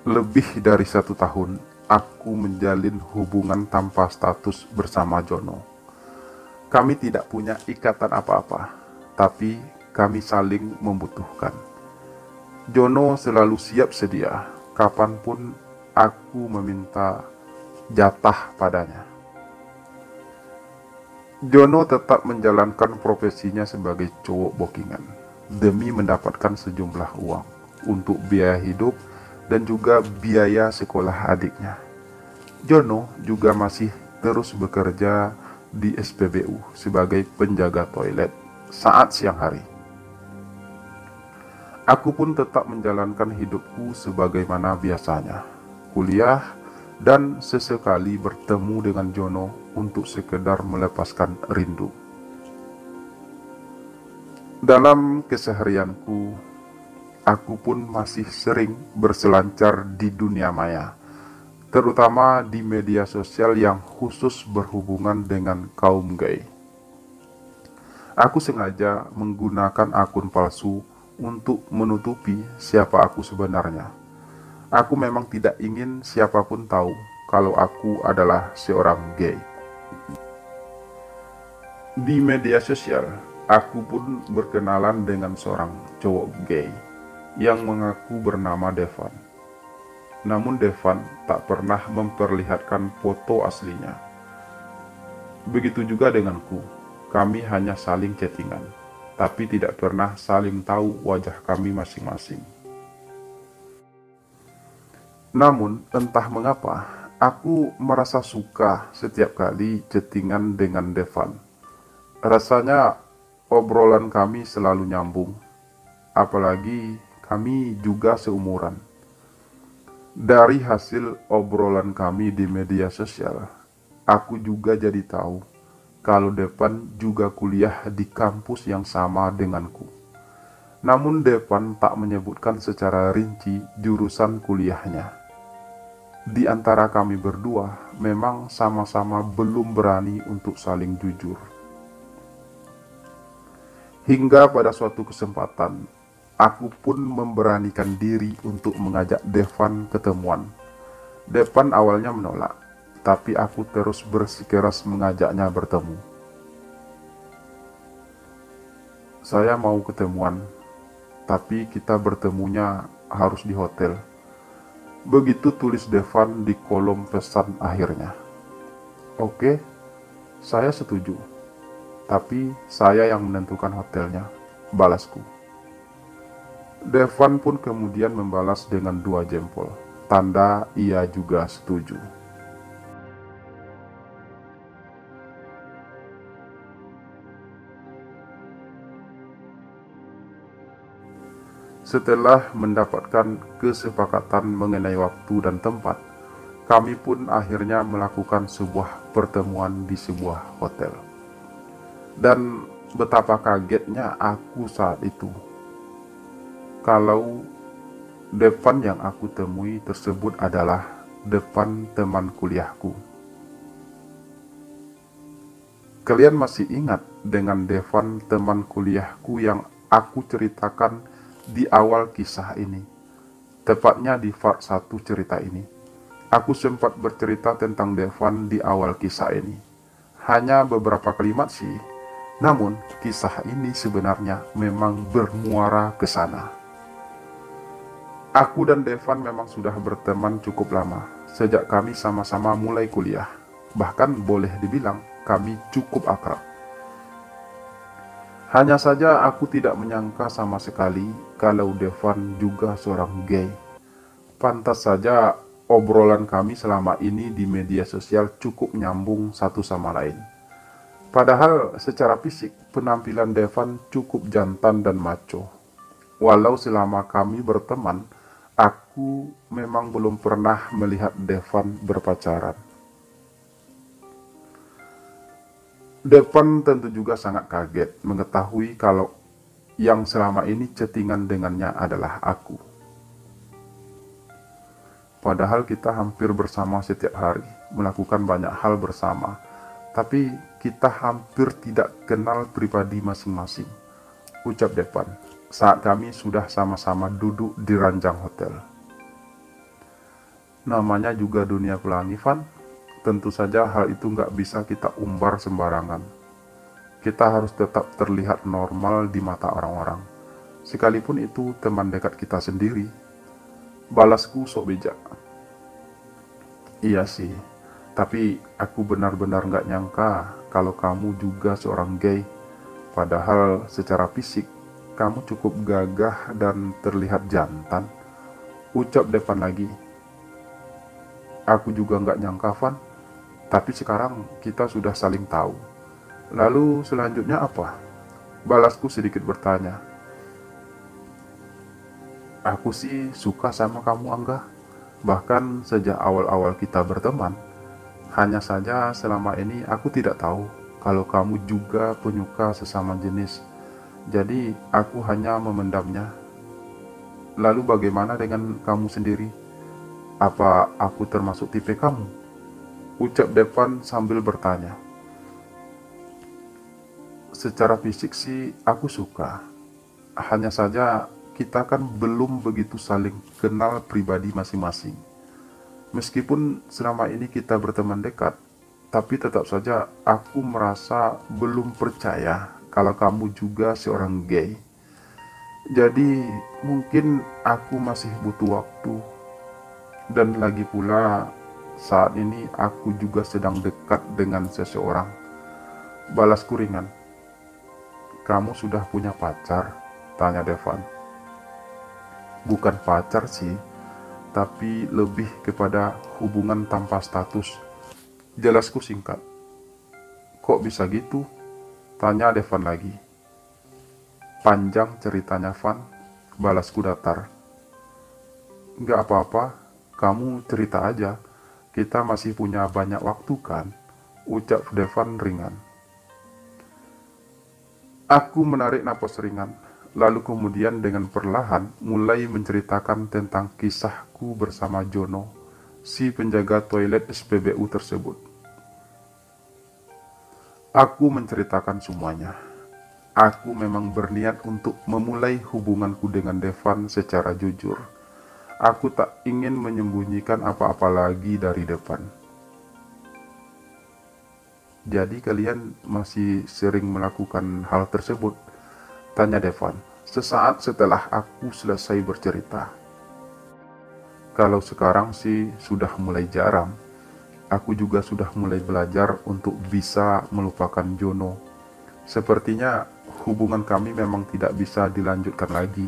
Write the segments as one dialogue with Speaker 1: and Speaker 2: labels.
Speaker 1: Lebih dari 1 tahun, aku menjalin hubungan tanpa status bersama Jono. Kami tidak punya ikatan apa-apa, tapi kami saling membutuhkan. Jono selalu siap sedia, kapanpun aku meminta jatah padanya. Jono tetap menjalankan profesinya sebagai cowok bookingan, demi mendapatkan sejumlah uang untuk biaya hidup dan juga biaya sekolah adiknya. Jono juga masih terus bekerja di SPBU sebagai penjaga toilet saat siang hari. Aku pun tetap menjalankan hidupku sebagaimana biasanya, kuliah dan sesekali bertemu dengan Jono untuk sekedar melepaskan rindu. Dalam keseharianku, aku pun masih sering berselancar di dunia maya, terutama di media sosial yang khusus berhubungan dengan kaum gay. Aku sengaja menggunakan akun palsu untuk menutupi siapa aku sebenarnya. Aku memang tidak ingin siapapun tahu kalau aku adalah seorang gay. Di media sosial, aku pun berkenalan dengan seorang cowok gay yang mengaku bernama Devan. Namun Devan tak pernah memperlihatkan foto aslinya. Begitu juga denganku, kami hanya saling chattingan, tapi tidak pernah saling tahu wajah kami masing-masing. Namun entah mengapa, aku merasa suka setiap kali chattingan dengan Devan. Rasanya obrolan kami selalu nyambung, apalagi kami juga seumuran. Dari hasil obrolan kami di media sosial, aku juga jadi tahu kalau Devan juga kuliah di kampus yang sama denganku. Namun Devan tak menyebutkan secara rinci jurusan kuliahnya. Di antara kami berdua memang sama-sama belum berani untuk saling jujur. Hingga pada suatu kesempatan, aku pun memberanikan diri untuk mengajak Devan ketemuan. Devan awalnya menolak, tapi aku terus bersikeras mengajaknya bertemu. Saya mau ketemuan, tapi kita bertemunya harus di hotel. Begitu tulis Devan di kolom pesan akhirnya. Oke, saya setuju, tapi saya yang menentukan hotelnya, balasku. Devan pun kemudian membalas dengan 2 jempol, tanda ia juga setuju. Setelah mendapatkan kesepakatan mengenai waktu dan tempat, kami pun akhirnya melakukan sebuah pertemuan di sebuah hotel. Dan betapa kagetnya aku saat itu kalau Devan yang aku temui tersebut adalah Devan teman kuliahku. Kalian masih ingat dengan Devan teman kuliahku yang aku ceritakan di awal kisah ini? Tepatnya di part 1 cerita ini. Aku sempat bercerita tentang Devan di awal kisah ini. Hanya beberapa kalimat sih. Namun kisah ini sebenarnya memang bermuara ke sana. Aku dan Devan memang sudah berteman cukup lama, sejak kami sama-sama mulai kuliah. Bahkan boleh dibilang kami cukup akrab. Hanya saja aku tidak menyangka sama sekali kalau Devan juga seorang gay. Pantas saja obrolan kami selama ini di media sosial cukup nyambung satu sama lain. Padahal secara fisik penampilan Devan cukup jantan dan macho. Walau selama kami berteman, aku memang belum pernah melihat Devan berpacaran. Devan tentu juga sangat kaget mengetahui kalau yang selama ini chattingan dengannya adalah aku. Padahal kita hampir bersama setiap hari, melakukan banyak hal bersama. Tapi kita hampir tidak kenal pribadi masing-masing, ucap Devan saat kami sudah sama-sama duduk di ranjang hotel. Namanya juga dunia pelangi, Van. Tentu saja hal itu nggak bisa kita umbar sembarangan. Kita harus tetap terlihat normal di mata orang-orang, sekalipun itu teman dekat kita sendiri. Balasku sok bijak. Iya sih, tapi aku benar-benar nggak nyangka kalau kamu juga seorang gay. Padahal secara fisik, kamu cukup gagah dan terlihat jantan, ucap Devan lagi. Aku juga nggak nyangka, Van. Tapi sekarang kita sudah saling tahu. Lalu selanjutnya apa? Balasku sedikit bertanya. Aku sih suka sama kamu, Angga. Bahkan sejak awal-awal kita berteman. Hanya saja selama ini aku tidak tahu kalau kamu juga penyuka sesama jenis. Jadi aku hanya memendamnya. Lalu bagaimana dengan kamu sendiri? Apa aku termasuk tipe kamu? Ucap Devan sambil bertanya. Secara fisik sih aku suka. Hanya saja kita kan belum begitu saling kenal pribadi masing-masing. Meskipun selama ini kita berteman dekat, tapi tetap saja aku merasa belum percaya kalau kamu juga seorang gay. Jadi mungkin aku masih butuh waktu. Dan lagi pula saat ini aku juga sedang dekat dengan seseorang. Balasku ringan. Kamu sudah punya pacar? Tanya Devan. Bukan pacar sih, tapi lebih kepada hubungan tanpa status. Jelasku singkat. Kok bisa gitu? Tanya Devan lagi. Panjang ceritanya, Van. Balasku datar. Gak apa-apa, kamu cerita aja. Kita masih punya banyak waktu kan? Ucap Devan ringan. Aku menarik napas ringan, lalu kemudian dengan perlahan mulai menceritakan tentang kisahku bersama Jono, si penjaga toilet SPBU tersebut. Aku menceritakan semuanya. Aku memang berniat untuk memulai hubunganku dengan Devan secara jujur. Aku tak ingin menyembunyikan apa-apa lagi dari Devan. Jadi kalian masih sering melakukan hal tersebut? Tanya Devan, sesaat setelah aku selesai bercerita. Kalau sekarang sih sudah mulai jarang. Aku juga sudah mulai belajar untuk bisa melupakan Jono. Sepertinya hubungan kami memang tidak bisa dilanjutkan lagi,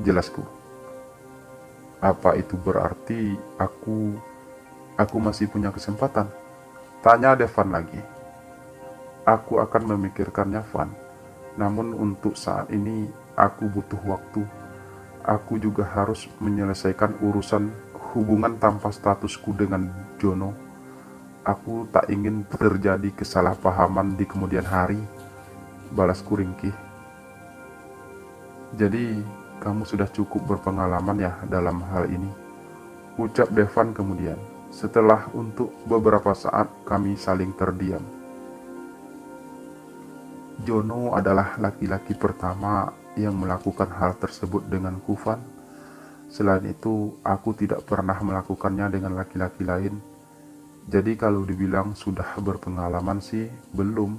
Speaker 1: jelasku. Apa itu berarti aku masih punya kesempatan? Tanya Devan lagi. Aku akan memikirkannya, Van. Namun untuk saat ini aku butuh waktu. Aku juga harus menyelesaikan urusan hubungan tanpa statusku dengan Jono. Aku tak ingin terjadi kesalahpahaman di kemudian hari. Balasku ringkih. Jadi kamu sudah cukup berpengalaman ya dalam hal ini, ucap Devan kemudian, setelah untuk beberapa saat kami saling terdiam. Jono adalah laki-laki pertama yang melakukan hal tersebut dengan Van. Selain itu, aku tidak pernah melakukannya dengan laki-laki lain. Jadi kalau dibilang sudah berpengalaman sih, belum.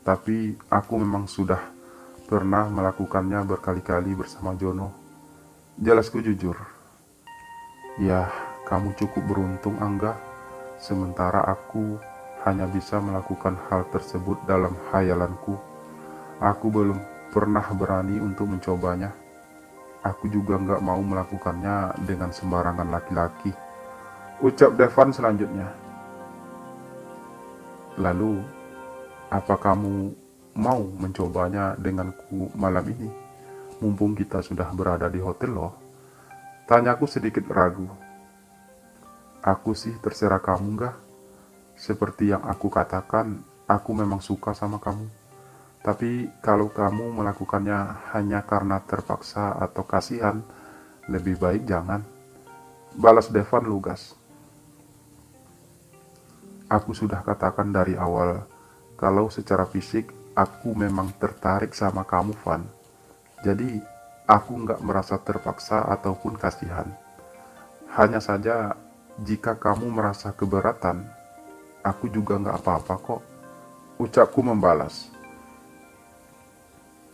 Speaker 1: Tapi aku memang sudah pernah melakukannya berkali-kali bersama Jono. Jelasku jujur. Ya, kamu cukup beruntung, Angga. Sementara aku hanya bisa melakukan hal tersebut dalam khayalanku. Aku belum pernah berani untuk mencobanya. Aku juga nggak mau melakukannya dengan sembarangan laki-laki, ucap Devan selanjutnya. Lalu, apa kamu mau mencobanya denganku malam ini? Mumpung kita sudah berada di hotel loh. Tanyaku sedikit ragu. Aku sih terserah kamu nggak? Seperti yang aku katakan, aku memang suka sama kamu. Tapi kalau kamu melakukannya hanya karena terpaksa atau kasihan, lebih baik jangan. Balas Devan lugas. Aku sudah katakan dari awal, kalau secara fisik aku memang tertarik sama kamu, Van. Jadi aku nggak merasa terpaksa ataupun kasihan. Hanya saja jika kamu merasa keberatan, aku juga nggak apa-apa kok. Ucapku membalas.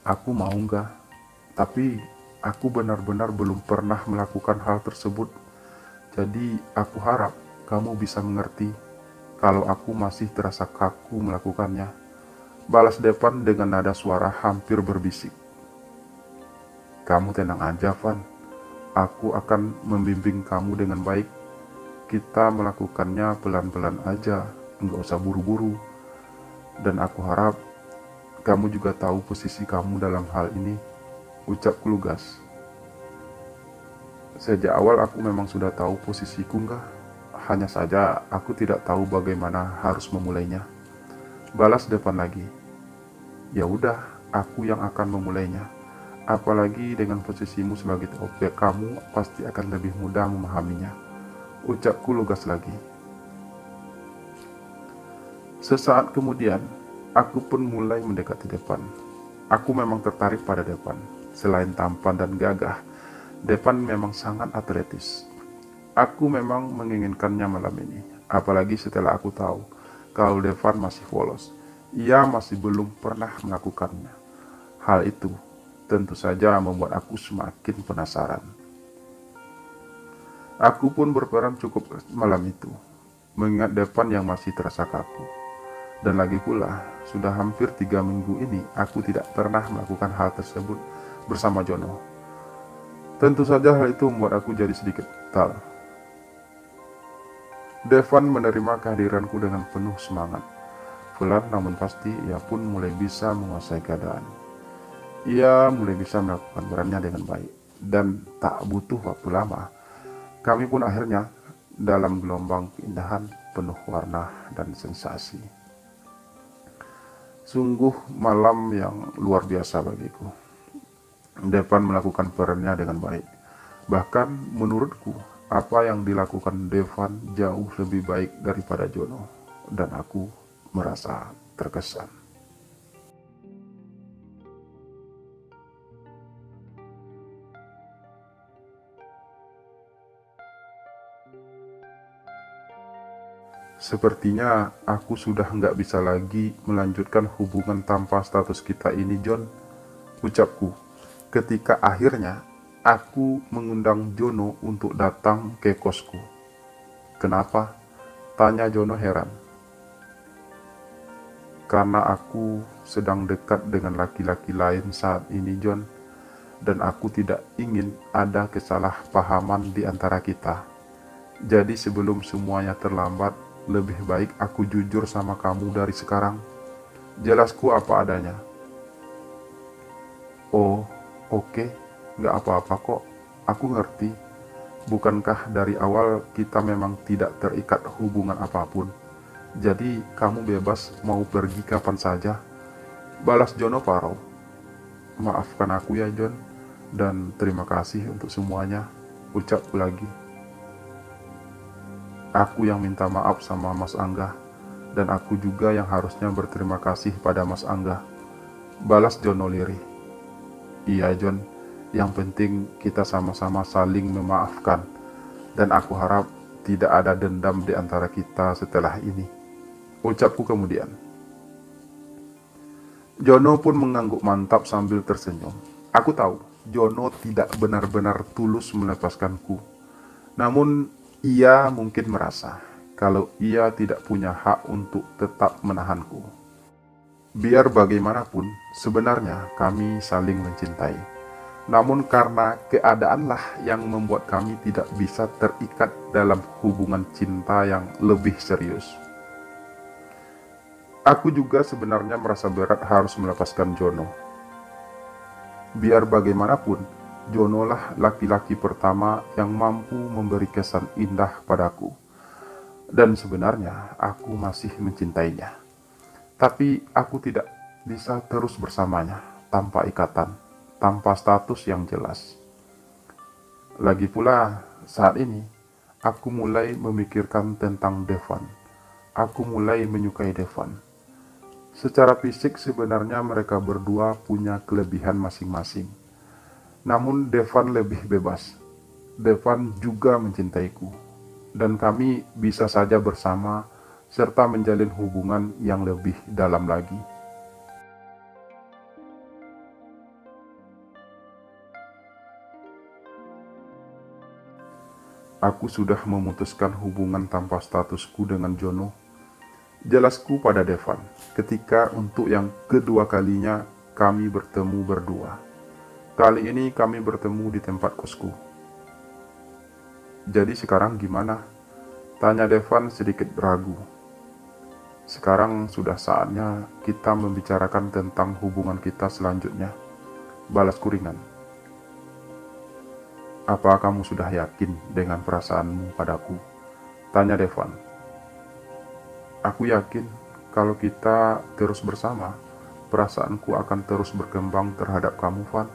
Speaker 1: Aku mau nggak, tapi aku benar-benar belum pernah melakukan hal tersebut. Jadi aku harap kamu bisa mengerti kalau aku masih terasa kaku melakukannya. Balas Devan dengan nada suara hampir berbisik. Kamu tenang aja, Van. Aku akan membimbing kamu dengan baik. Kita melakukannya pelan-pelan aja, nggak usah buru-buru. Dan aku harap kamu juga tahu posisi kamu dalam hal ini, ucapku lugas. Sejak awal aku memang sudah tahu posisiku nggak? Hanya saja aku tidak tahu bagaimana harus memulainya. Balas Devan lagi. Ya udah, aku yang akan memulainya. Apalagi dengan posisimu sebagai objek, kamu pasti akan lebih mudah memahaminya. Ucapku lugas lagi. Sesaat kemudian, aku pun mulai mendekati Devan. Aku memang tertarik pada Devan. Selain tampan dan gagah, Devan memang sangat atletis. Aku memang menginginkannya malam ini. Apalagi setelah aku tahu kalau Devan masih polos. Ia masih belum pernah melakukannya. Hal itu tentu saja membuat aku semakin penasaran. Aku pun berperan cukup malam itu, mengingat Devan yang masih terasa kaku. Dan lagi pula, sudah hampir 3 minggu ini aku tidak pernah melakukan hal tersebut bersama Jono. Tentu saja hal itu membuat aku jadi sedikit getar. Devan menerima kehadiranku dengan penuh semangat. Pelan namun pasti ia pun mulai bisa menguasai keadaan. Ia mulai bisa melakukan perannya dengan baik. Dan tak butuh waktu lama, kami pun akhirnya dalam gelombang keindahan penuh warna dan sensasi. Sungguh malam yang luar biasa bagiku. Devan melakukan perannya dengan baik. Bahkan menurutku, apa yang dilakukan Devan jauh lebih baik daripada Jono. Dan aku merasa terkesan. Sepertinya aku sudah nggak bisa lagi melanjutkan hubungan tanpa status kita ini, John, ucapku. Ketika akhirnya aku mengundang Jono untuk datang ke kosku. Kenapa? Tanya Jono heran. Karena aku sedang dekat dengan laki-laki lain saat ini, John. Dan aku tidak ingin ada kesalahpahaman di antara kita. Jadi sebelum semuanya terlambat, lebih baik aku jujur sama kamu dari sekarang. Jelasku apa adanya. Oh, oke. Gak apa-apa kok. Aku ngerti. Bukankah dari awal kita memang tidak terikat hubungan apapun? Jadi kamu bebas mau pergi kapan saja. Balas Jono parau. Maafkan aku ya, John. Dan terima kasih untuk semuanya. Ucapku lagi. Aku yang minta maaf sama Mas Angga. Dan aku juga yang harusnya berterima kasih pada Mas Angga. Balas Jono lirih. Iya, John. Yang penting kita sama-sama saling memaafkan. Dan aku harap tidak ada dendam di antara kita setelah ini. Ucapku kemudian. Jono pun mengangguk mantap sambil tersenyum. Aku tahu Jono tidak benar-benar tulus melepaskanku. Namun ia mungkin merasa kalau ia tidak punya hak untuk tetap menahanku. Biar bagaimanapun, sebenarnya kami saling mencintai. Namun karena keadaanlah yang membuat kami tidak bisa terikat dalam hubungan cinta yang lebih serius. Aku juga sebenarnya merasa berat harus melepaskan Jono. Biar bagaimanapun, Jono lah laki-laki pertama yang mampu memberi kesan indah padaku. Dan sebenarnya aku masih mencintainya. Tapi aku tidak bisa terus bersamanya tanpa ikatan, tanpa status yang jelas. Lagi pula saat ini, aku mulai memikirkan tentang Devan. Aku mulai menyukai Devan. Secara fisik sebenarnya mereka berdua punya kelebihan masing-masing. Namun Devan lebih bebas. Devan juga mencintaiku. Dan kami bisa saja bersama serta menjalin hubungan yang lebih dalam lagi. Aku sudah memutuskan hubungan tanpa statusku dengan Jono. Jelasku pada Devan ketika untuk yang kedua kalinya kami bertemu berdua. Kali ini kami bertemu di tempat kosku. Jadi sekarang gimana? Tanya Devan sedikit ragu. Sekarang sudah saatnya kita membicarakan tentang hubungan kita selanjutnya. Balasku ringan. Apa kamu sudah yakin dengan perasaanmu padaku? Tanya Devan. Aku yakin kalau kita terus bersama, perasaanku akan terus berkembang terhadap kamu, Van.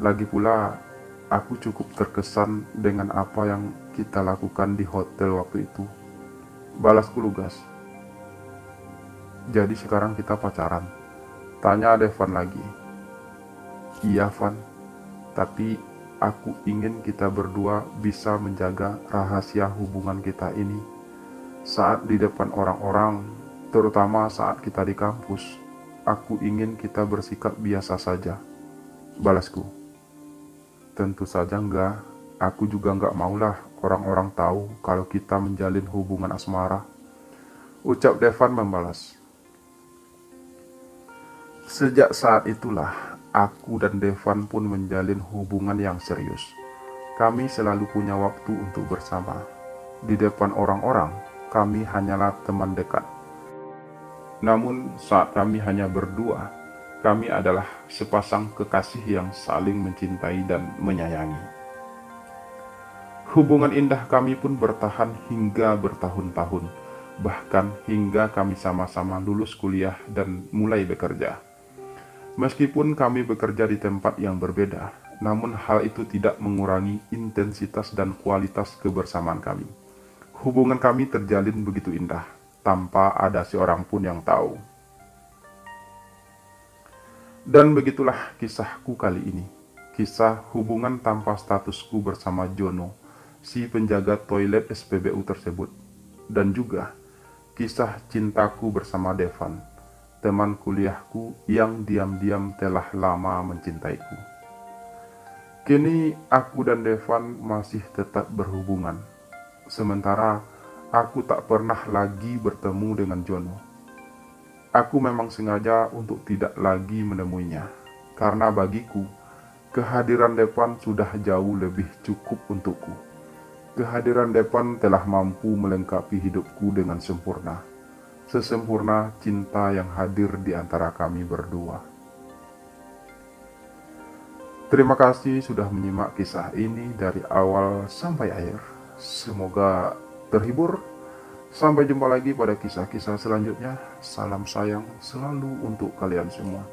Speaker 1: Lagi pula, aku cukup terkesan dengan apa yang kita lakukan di hotel waktu itu. Balasku lugas. Jadi sekarang kita pacaran? Tanya Devan lagi. Iya, Van. Tapi aku ingin kita berdua bisa menjaga rahasia hubungan kita ini. Saat di depan orang-orang, terutama saat kita di kampus, aku ingin kita bersikap biasa saja. Balasku. Tentu saja enggak, aku juga enggak maulah orang-orang tahu kalau kita menjalin hubungan asmara. Ucap Devan membalas. Sejak saat itulah, aku dan Devan pun menjalin hubungan yang serius. Kami selalu punya waktu untuk bersama. Di depan orang-orang, kami hanyalah teman dekat. Namun saat kami hanya berdua, kami adalah sepasang kekasih yang saling mencintai dan menyayangi. Hubungan indah kami pun bertahan hingga bertahun-tahun, bahkan hingga kami sama-sama lulus kuliah dan mulai bekerja. Meskipun kami bekerja di tempat yang berbeda, namun hal itu tidak mengurangi intensitas dan kualitas kebersamaan kami. Hubungan kami terjalin begitu indah, tanpa ada seorang pun yang tahu. Dan begitulah kisahku kali ini. Kisah hubungan tanpa statusku bersama Jono, si penjaga toilet SPBU tersebut. Dan juga kisah cintaku bersama Devan, teman kuliahku yang diam-diam telah lama mencintaiku. Kini aku dan Devan masih tetap berhubungan. Sementara aku tak pernah lagi bertemu dengan Jono. Aku memang sengaja untuk tidak lagi menemuinya, karena bagiku, kehadiran Devan sudah jauh lebih cukup untukku. Kehadiran Devan telah mampu melengkapi hidupku dengan sempurna, sesempurna cinta yang hadir di antara kami berdua. Terima kasih sudah menyimak kisah ini dari awal sampai akhir. Semoga terhibur. Sampai jumpa lagi pada kisah-kisah selanjutnya. Salam sayang selalu untuk kalian semua.